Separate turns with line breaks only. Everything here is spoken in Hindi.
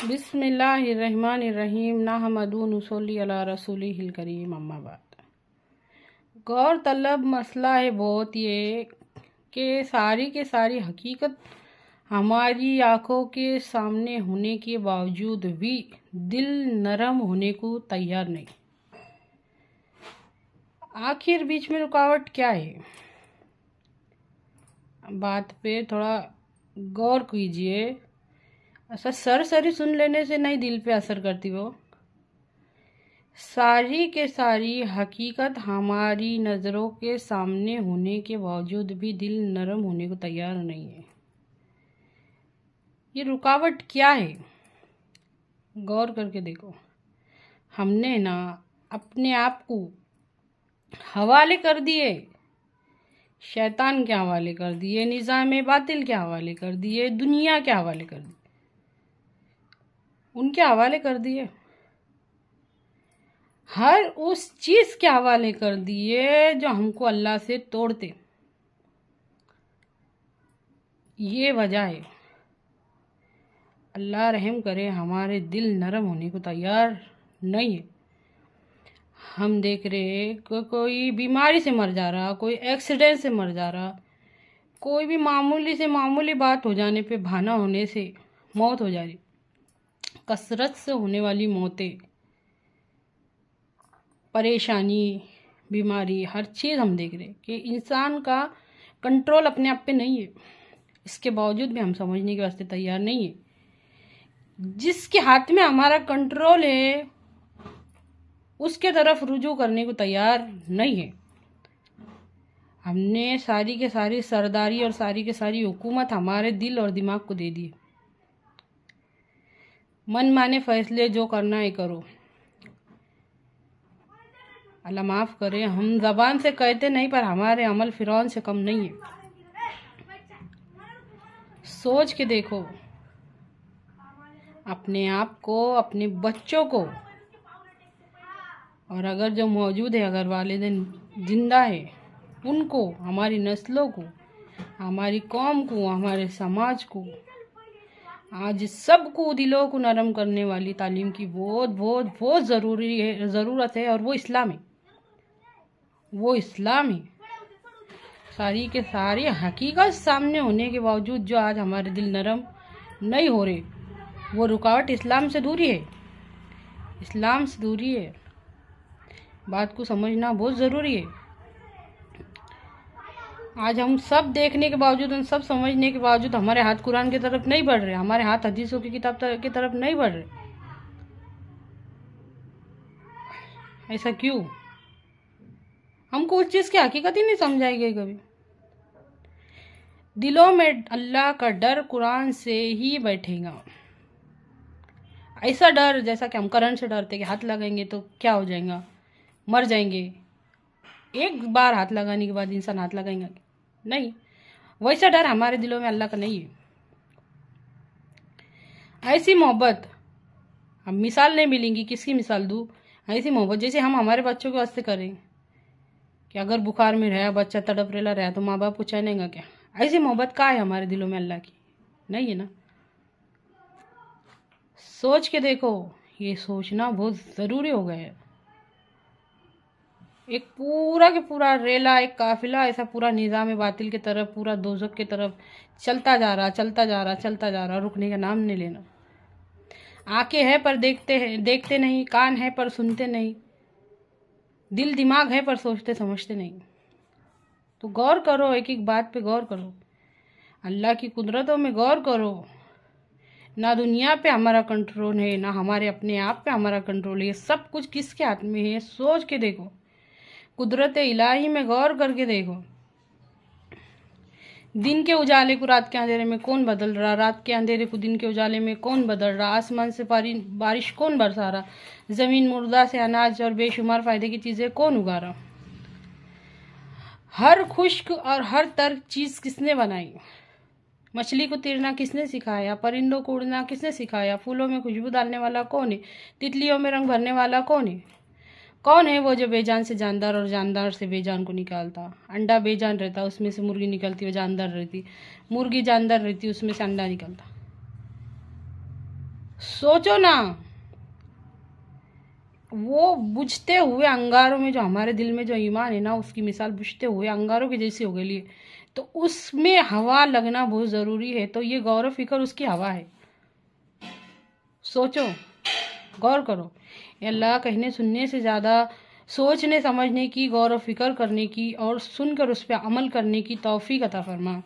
बिस्मिल्लाहिर्रहमानिर्रहीम नहमदुहु नुसल्ली अला रसूलिहिल करीम अम्मा बाद। गौर तलब मसला है बहुत ये कि सारी के सारी हकीकत हमारी आँखों के सामने होने के बावजूद भी दिल नरम होने को तैयार नहीं। आखिर बीच में रुकावट क्या है? बात पे थोड़ा गौर कीजिए। ऐसा सरसरी सुन लेने से नहीं दिल पे असर करती वो। सारी के सारी हकीकत हमारी नज़रों के सामने होने के बावजूद भी दिल नरम होने को तैयार नहीं है। ये रुकावट क्या है? गौर करके देखो। हमने ना अपने आप को हवाले कर दिए, शैतान के हवाले कर दिए, निज़ाम बातिल के हवाले कर दिए, दुनिया के हवाले कर दिए, उनके हवाले कर दिए, हर उस चीज़ के हवाले कर दिए जो हमको अल्लाह से तोड़ते। ये वजह है। अल्लाह रहम करे, हमारे दिल नरम होने को तैयार नहीं है। हम देख रहे कोई बीमारी से मर जा रहा, कोई एक्सीडेंट से मर जा रहा, कोई भी मामूली से मामूली बात हो जाने पे भाना होने से मौत हो जा रही। कसरत से होने वाली मौतें, परेशानी, बीमारी, हर चीज़ हम देख रहे कि इंसान का कंट्रोल अपने आप पे नहीं है। इसके बावजूद भी हम समझने के वास्ते तैयार नहीं है। जिसके हाथ में हमारा कंट्रोल है उसके तरफ रुजू करने को तैयार नहीं है। हमने सारी के सारी सरदारी और सारी के सारी हुकूमत हमारे दिल और दिमाग को दे दी। मन माने फैसले जो करना है करो। अल्लाह माफ़ करे, हम ज़बान से कहते नहीं पर हमारे अमल फिरौन से कम नहीं है। सोच के देखो अपने आप को, अपने बच्चों को, और अगर जो मौजूद है, अगर वालिदैन जिंदा है, उनको, हमारी नस्लों को, हमारी कौम को, हमारे समाज को, आज सबको दिलों को नरम करने वाली तालीम की बहुत बहुत बहुत ज़रूरत है। और वो इस्लाम है, वो इस्लाम है। सारी के सारी हकीकत सामने होने के बावजूद जो आज हमारे दिल नरम नहीं हो रहे, वो रुकावट इस्लाम से दूरी है। इस्लाम से दूरी है। बात को समझना बहुत ज़रूरी है। आज हम सब देखने के बावजूद, हम सब समझने के बावजूद हमारे हाथ कुरान की तरफ नहीं बढ़ रहे, हमारे हाथ हदीसों की किताब की तरफ नहीं बढ़ रहे। ऐसा क्यों? हमको उस चीज़ की हकीकत ही नहीं समझाई गई कभी। दिलों में अल्लाह का डर कुरान से ही बैठेगा। ऐसा डर जैसा कि हम करंट से डरते कि हाथ लगाएंगे तो क्या हो जाएगा, मर जाएंगे। एक बार हाथ लगाने के बाद इंसान हाथ लगाएगा नहीं, वैसा डर हमारे दिलों में अल्लाह का नहीं है। ऐसी मोहब्बत हम मिसाल नहीं मिलेंगी। किसकी मिसाल दूँ? ऐसी मोहब्बत जैसे हम हमारे बच्चों के वास्ते करें कि अगर बुखार में रहा, बच्चा तड़प रहा तो माँ बाप पूछानेगा क्या? ऐसी मोहब्बत का है हमारे दिलों में अल्लाह की? नहीं है ना। सोच के देखो, ये सोचना बहुत ज़रूरी हो गया है। एक पूरा के पूरा रेला, एक काफिला, ऐसा पूरा निज़ाम बातिल की तरफ, पूरा दोज़ख की तरफ चलता जा रहा, चलता जा रहा, चलता जा रहा, रुकने का नाम नहीं लेना। आंखें हैं पर देखते नहीं, कान है पर सुनते नहीं, दिल दिमाग है पर सोचते समझते नहीं। तो गौर करो, एक एक बात पे गौर करो, अल्लाह की कुदरतों में गौर करो। ना दुनिया पे हमारा कंट्रोल है, ना हमारे अपने आप पे हमारा कंट्रोल है। सब कुछ किसके हाथ में है? सोच के देखो, कुदरत इलाही में गौर करके देखो। दिन के उजाले को रात के अंधेरे में कौन बदल रहा, रात के अंधेरे को दिन के उजाले में कौन बदल रहा, आसमान से बारिश कौन बरसा रहा, ज़मीन मुर्दा से अनाज और बेशुमार फ़ायदे की चीज़ें कौन उगा रहा, हर खुश्क और हर तर चीज़ किसने बनाई, मछली को तैरना किसने सिखाया, परिंदों को उड़ना किसने सिखाया, फूलों में खुशबू डालने वाला कौन है, तितलियों में रंग भरने वाला कौन है? कौन है वो जो बेजान से जानदार और जानदार से बेजान को निकालता? अंडा बेजान रहता, उसमें से मुर्गी निकलती, वो जानदार रहती। मुर्गी जानदार रहती, उसमें से अंडा निकलता। सोचो ना, वो बुझते हुए अंगारों में, जो हमारे दिल में जो ईमान है ना, उसकी मिसाल बुझते हुए अंगारों की जैसी हो गई है। तो उसमें हवा लगना बहुत ज़रूरी है। तो ये गौर फिक्र उसकी हवा है। सोचो, गौर करो। अल्लाह कहने सुनने से ज़्यादा सोचने समझने की, गौर व फिक्र करने की और सुनकर उस पर अमल करने की तौफीक अता फरमा।